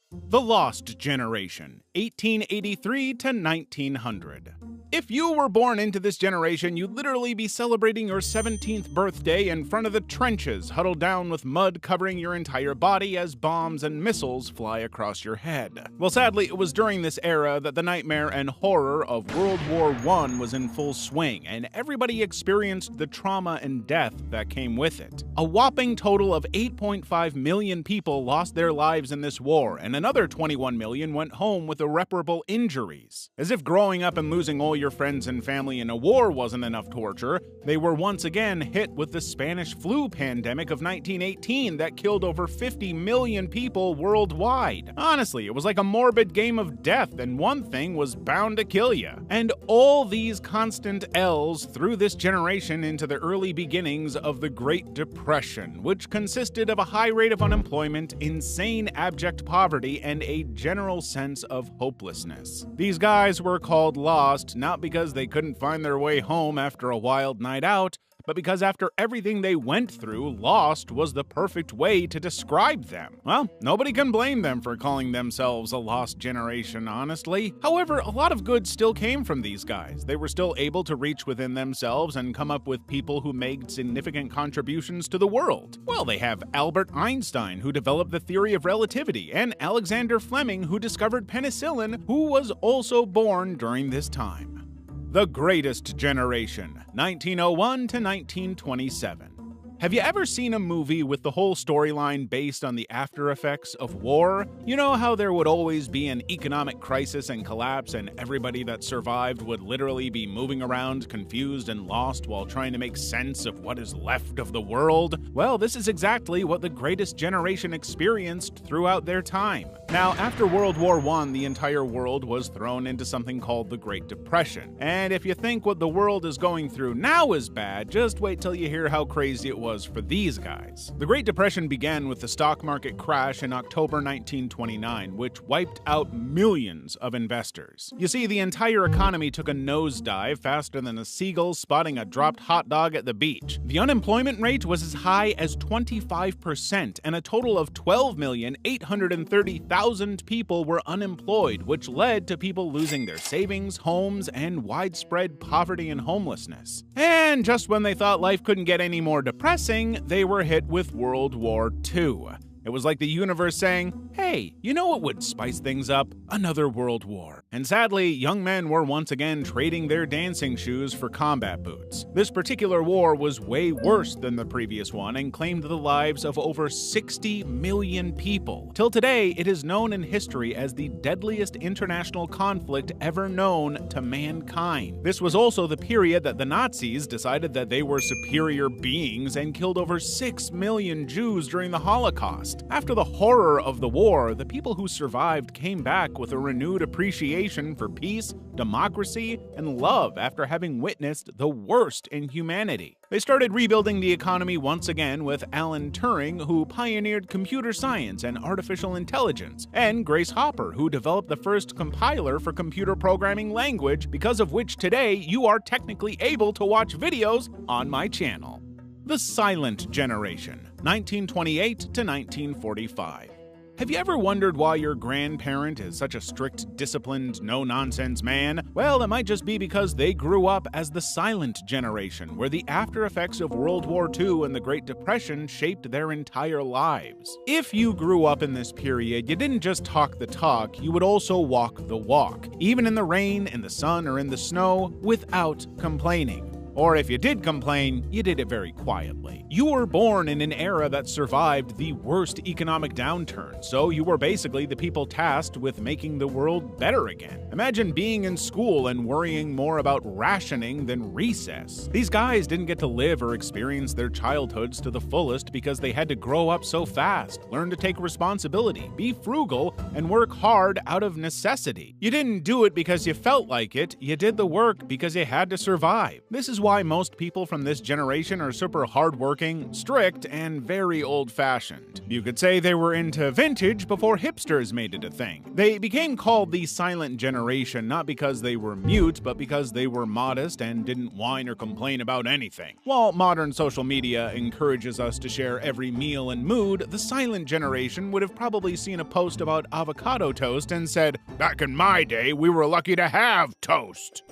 The Lost Generation, 1883 to 1900. If you were born into this generation, you'd literally be celebrating your 17th birthday in front of the trenches, huddled down with mud covering your entire body as bombs and missiles fly across your head. Well, sadly, it was during this era that the nightmare and horror of World War I was in full swing, and everybody experienced the trauma and death that came with it. A whopping total of 8.5 million people lost their lives in this war, and another 21 million went home with irreparable injuries. As if growing up and losing all your friends and family in a war wasn't enough torture, they were once again hit with the Spanish flu pandemic of 1918 that killed over 50 million people worldwide. Honestly, it was like a morbid game of death, and one thing was bound to kill you. And all these constant L's threw this generation into the early beginnings of the Great Depression, which consisted of a high rate of unemployment, insane abject poverty, and a general sense of hopelessness. These guys were called Lost not because they couldn't find their way home after a wild night out, but because after everything they went through, lost was the perfect way to describe them. Well, nobody can blame them for calling themselves a lost generation, honestly. However, a lot of good still came from these guys. They were still able to reach within themselves and come up with people who made significant contributions to the world. Well, they have Albert Einstein, who developed the theory of relativity, and Alexander Fleming, who discovered penicillin, who was also born during this time. The Greatest Generation, 1901 to 1927. Have you ever seen a movie with the whole storyline based on the after effects of war? You know how there would always be an economic crisis and collapse, and everybody that survived would literally be moving around confused and lost while trying to make sense of what is left of the world? Well, this is exactly what the Greatest Generation experienced throughout their time. Now, after World War I, the entire world was thrown into something called the Great Depression. And if you think what the world is going through now is bad, just wait till you hear how crazy it was for these guys. The Great Depression began with the stock market crash in October 1929, which wiped out millions of investors. You see, the entire economy took a nosedive faster than a seagull spotting a dropped hot dog at the beach. The unemployment rate was as high as 25%, and a total of 12,830,000 people were unemployed, which led to people losing their savings, homes, and widespread poverty and homelessness. And just when they thought life couldn't get any more depressing, they were hit with World War II. It was like the universe saying, hey, you know what would spice things up? Another world war. And sadly, young men were once again trading their dancing shoes for combat boots. This particular war was way worse than the previous one and claimed the lives of over 60 million people. Till today, it is known in history as the deadliest international conflict ever known to mankind. This was also the period that the Nazis decided that they were superior beings and killed over 6 million Jews during the Holocaust. After the horror of the war, the people who survived came back with a renewed appreciation for peace, democracy, and love after having witnessed the worst in humanity. They started rebuilding the economy once again with Alan Turing, who pioneered computer science and artificial intelligence, and Grace Hopper, who developed the first compiler for computer programming language, because of which today you are technically able to watch videos on my channel. The Silent Generation, 1928 to 1945. Have you ever wondered why your grandparent is such a strict, disciplined, no-nonsense man? Well, it might just be because they grew up as the Silent Generation, where the after effects of World War II and the Great Depression shaped their entire lives. If you grew up in this period, you didn't just talk the talk, you would also walk the walk, even in the rain, in the sun, or in the snow, without complaining. Or if you did complain, you did it very quietly. You were born in an era that survived the worst economic downturn, so you were basically the people tasked with making the world better again. Imagine being in school and worrying more about rationing than recess. These guys didn't get to live or experience their childhoods to the fullest because they had to grow up so fast, learn to take responsibility, be frugal, and work hard out of necessity. You didn't do it because you felt like it, you did the work because you had to survive. This is why most people from this generation are super hardworking, strict, and very old-fashioned. You could say they were into vintage before hipsters made it a thing. They became called the silent generation not because they were mute, but because they were modest and didn't whine or complain about anything. While modern social media encourages us to share every meal and mood, the silent generation would have probably seen a post about avocado toast and said, "Back in my day, we were lucky to have toast."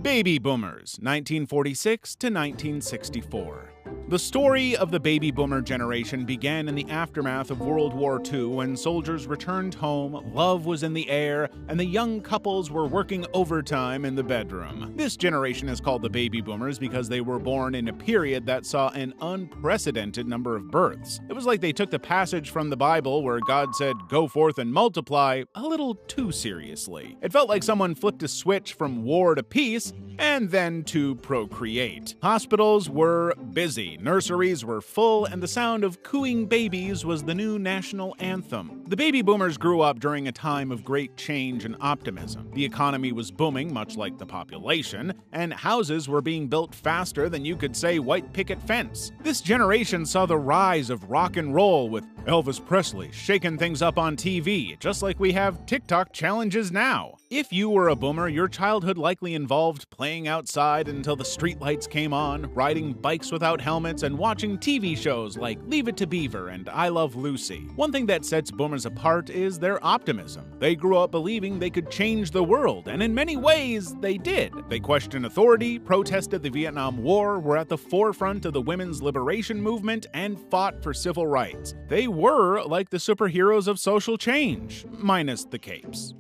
Baby boomers, 1946 to 1964. The story of the baby boomer generation began in the aftermath of World War II when soldiers returned home, love was in the air, and the young couples were working overtime in the bedroom. This generation is called the baby boomers because they were born in a period that saw an unprecedented number of births. It was like they took the passage from the Bible where God said, "Go forth and multiply," a little too seriously. It felt like someone flipped a switch from war to peace and then to procreate. Hospitals were busy, nurseries were full, and the sound of cooing babies was the new national anthem. The baby boomers grew up during a time of great change and optimism. The economy was booming, much like the population, and houses were being built faster than you could say white picket fence. This generation saw the rise of rock and roll with Elvis Presley shaking things up on TV, just like we have TikTok challenges now. If you were a boomer, your childhood likely involved playing outside until the streetlights came on, riding bikes without helmets, and watching TV shows like Leave It to Beaver and I Love Lucy. One thing that sets boomers apart is their optimism. They grew up believing they could change the world, and in many ways, they did. They questioned authority, protested the Vietnam War, were at the forefront of the women's liberation movement, and fought for civil rights. They were like the superheroes of social change, minus the capes.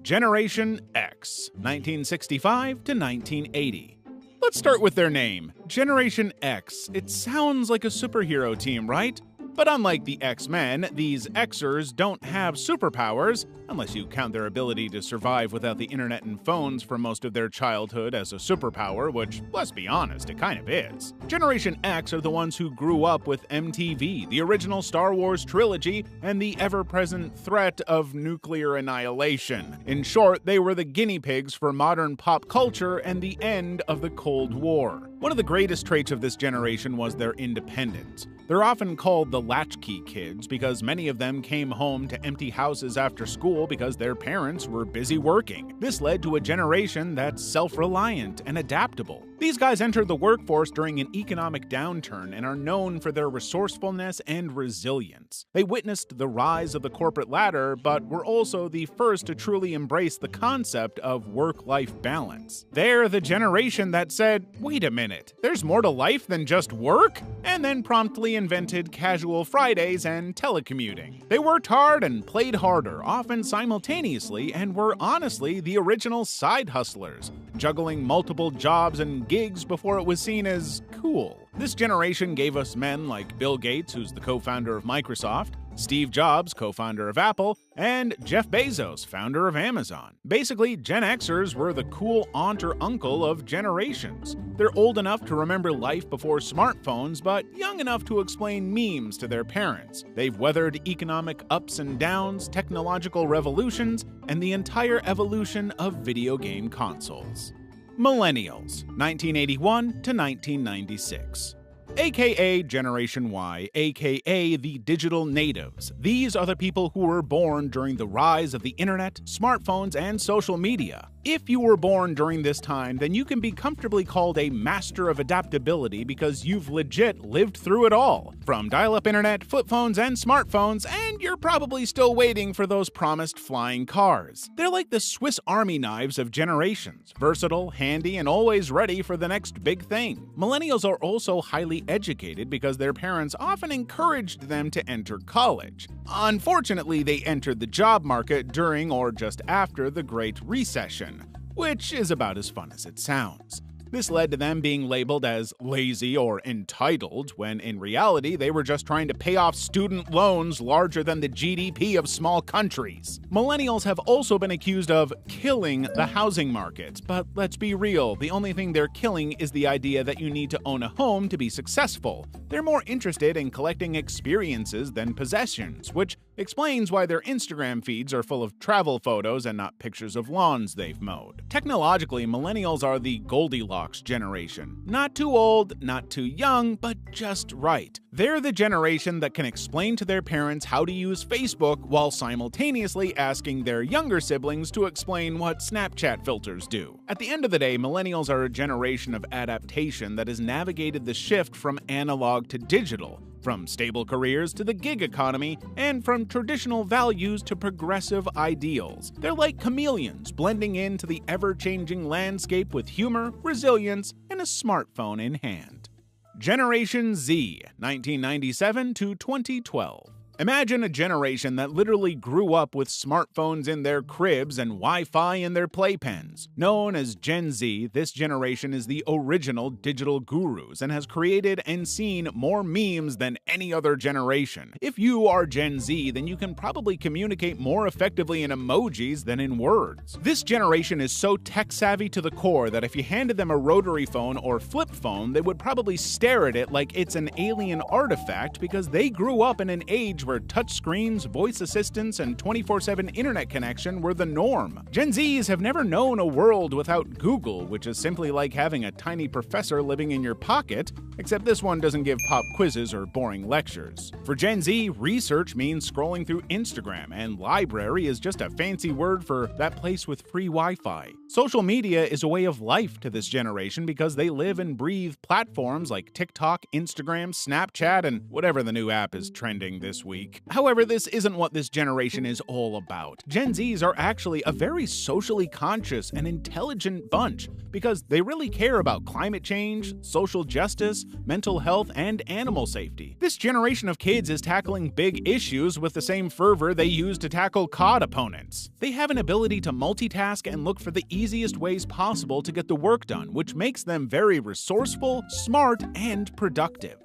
Generation X, 1965 to 1980. Let's start with their name. Generation X. It sounds like a superhero team, right? But unlike the X-Men, these Xers don't have superpowers, unless you count their ability to survive without the internet and phones for most of their childhood as a superpower, which, let's be honest, it kind of is. Generation X are the ones who grew up with MTV, the original Star Wars trilogy, and the ever-present threat of nuclear annihilation. In short, they were the guinea pigs for modern pop culture and the end of the Cold War. One of the greatest traits of this generation was their independence. They're often called the latchkey kids because many of them came home to empty houses after school because their parents were busy working. This led to a generation that's self-reliant and adaptable. These guys entered the workforce during an economic downturn and are known for their resourcefulness and resilience. They witnessed the rise of the corporate ladder, but were also the first to truly embrace the concept of work-life balance. They're the generation that said, "Wait a minute, there's more to life than just work?" And then promptly invented casual Fridays and telecommuting. They worked hard and played harder, often simultaneously, and were honestly the original side hustlers, juggling multiple jobs and gigs before it was seen as cool. This generation gave us men like Bill Gates, who's the co-founder of Microsoft, Steve Jobs, co-founder of Apple, and Jeff Bezos, founder of Amazon. Basically, Gen Xers were the cool aunt or uncle of generations. They're old enough to remember life before smartphones, but young enough to explain memes to their parents. They've weathered economic ups and downs, technological revolutions, and the entire evolution of video game consoles. Millennials, 1981 to 1996. AKA Generation Y, AKA the digital natives. These are the people who were born during the rise of the internet, smartphones, and social media. If you were born during this time, then you can be comfortably called a master of adaptability because you've legit lived through it all. From dial-up internet, flip phones, and smartphones, and you're probably still waiting for those promised flying cars. They're like the Swiss Army knives of generations, versatile, handy, and always ready for the next big thing. Millennials are also highly educated because their parents often encouraged them to enter college. Unfortunately, they entered the job market during or just after the Great Recession, which is about as fun as it sounds. This led to them being labeled as lazy or entitled, when in reality they were just trying to pay off student loans larger than the GDP of small countries. Millennials have also been accused of killing the housing market, but let's be real, the only thing they're killing is the idea that you need to own a home to be successful. They're more interested in collecting experiences than possessions, which Explains why their Instagram feeds are full of travel photos and not pictures of lawns they've mowed. Technologically, millennials are the Goldilocks generation. Not too old, not too young, but just right. They're the generation that can explain to their parents how to use Facebook while simultaneously asking their younger siblings to explain what Snapchat filters do. At the end of the day, millennials are a generation of adaptation that has navigated the shift from analog to digital, from stable careers to the gig economy, and from traditional values to progressive ideals. They're like chameleons, blending into the ever-changing landscape with humor, resilience, and a smartphone in hand. Generation Z, 1997 to 2012. Imagine a generation that literally grew up with smartphones in their cribs and Wi-Fi in their playpens. Known as Gen Z, this generation is the original digital gurus and has created and seen more memes than any other generation. If you are Gen Z, then you can probably communicate more effectively in emojis than in words. This generation is so tech-savvy to the core that if you handed them a rotary phone or flip phone, they would probably stare at it like it's an alien artifact because they grew up in an age where touchscreens, voice assistants, and 24/7 internet connection were the norm. Gen Zs have never known a world without Google, which is simply like having a tiny professor living in your pocket, except this one doesn't give pop quizzes or boring lectures. For Gen Z, research means scrolling through Instagram, and library is just a fancy word for that place with free Wi-Fi. Social media is a way of life to this generation because they live and breathe platforms like TikTok, Instagram, Snapchat, and whatever the new app is trending this week. However, this isn't what this generation is all about. Gen Zs are actually a very socially conscious and intelligent bunch because they really care about climate change, social justice, mental health, and animal safety. This generation of kids is tackling big issues with the same fervor they use to tackle COD opponents. They have an ability to multitask and look for the easiest ways possible to get the work done, which makes them very resourceful, smart, and productive.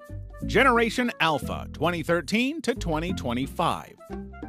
Generation Alpha, 2013 to 2025.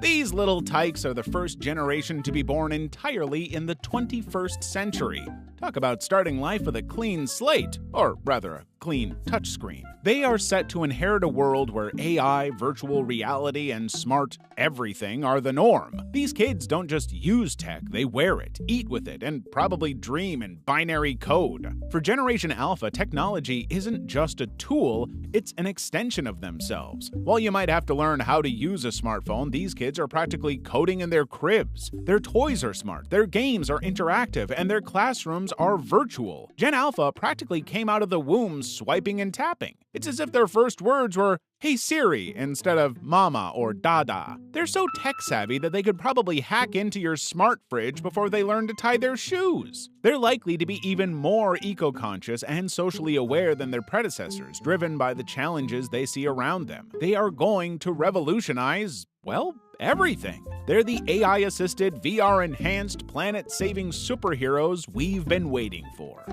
These little tykes are the first generation to be born entirely in the 21st century. Talk about starting life with a clean slate, or rather, a clean touchscreen. They are set to inherit a world where AI, virtual reality, and smart everything are the norm. These kids don't just use tech, they wear it, eat with it, and probably dream in binary code. For Generation Alpha, technology isn't just a tool, it's an extension of themselves. While you might have to learn how to use a smartphone, these kids are practically coding in their cribs. Their toys are smart, their games are interactive, and their classrooms are virtual. Gen Alpha practically came out of the womb swiping and tapping. It's as if their first words were, "Hey Siri," instead of "Mama" or "Dada." They're so tech-savvy that they could probably hack into your smart fridge before they learn to tie their shoes. They're likely to be even more eco-conscious and socially aware than their predecessors, driven by the challenges they see around them. They are going to revolutionize, well, everything. They're the AI-assisted, VR-enhanced, planet-saving superheroes we've been waiting for.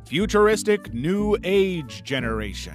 Futuristic New Age Generation.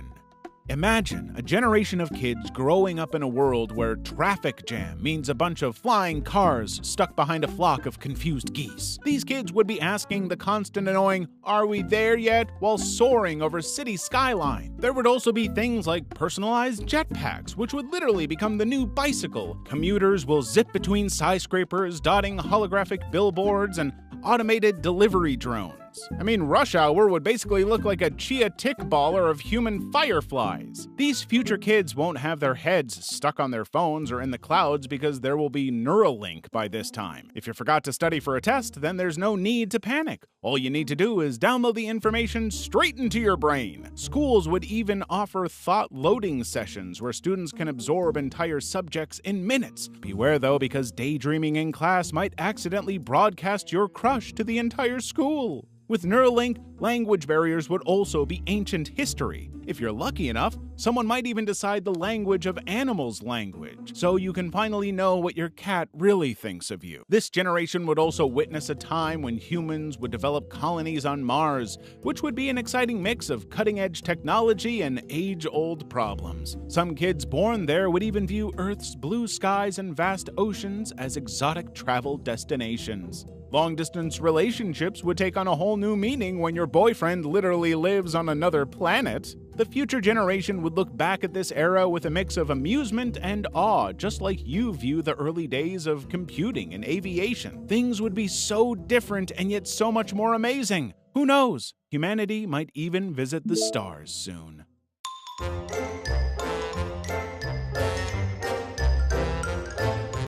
Imagine a generation of kids growing up in a world where traffic jam means a bunch of flying cars stuck behind a flock of confused geese. These kids would be asking the constant annoying, "Are we there yet?" while soaring over city skyline. There would also be things like personalized jetpacks, which would literally become the new bicycle. Commuters will zip between skyscrapers, dotting holographic billboards and automated delivery drones. I mean, rush hour would basically look like a chia tick baller of human fireflies. These future kids won't have their heads stuck on their phones or in the clouds because there will be Neuralink by this time. If you forgot to study for a test, then there's no need to panic. All you need to do is download the information straight into your brain. Schools would even offer thought loading sessions where students can absorb entire subjects in minutes. Beware though, because daydreaming in class might accidentally broadcast your crush to the entire school. With Neuralink, language barriers would also be ancient history. If you're lucky enough, someone might even decide the language of animals' language, so you can finally know what your cat really thinks of you. This generation would also witness a time when humans would develop colonies on Mars, which would be an exciting mix of cutting-edge technology and age-old problems. Some kids born there would even view Earth's blue skies and vast oceans as exotic travel destinations. Long-distance relationships would take on a whole new meaning when your boyfriend literally lives on another planet. The future generation would look back at this era with a mix of amusement and awe, just like you view the early days of computing and aviation. Things would be so different and yet so much more amazing. Who knows? Humanity might even visit the stars soon.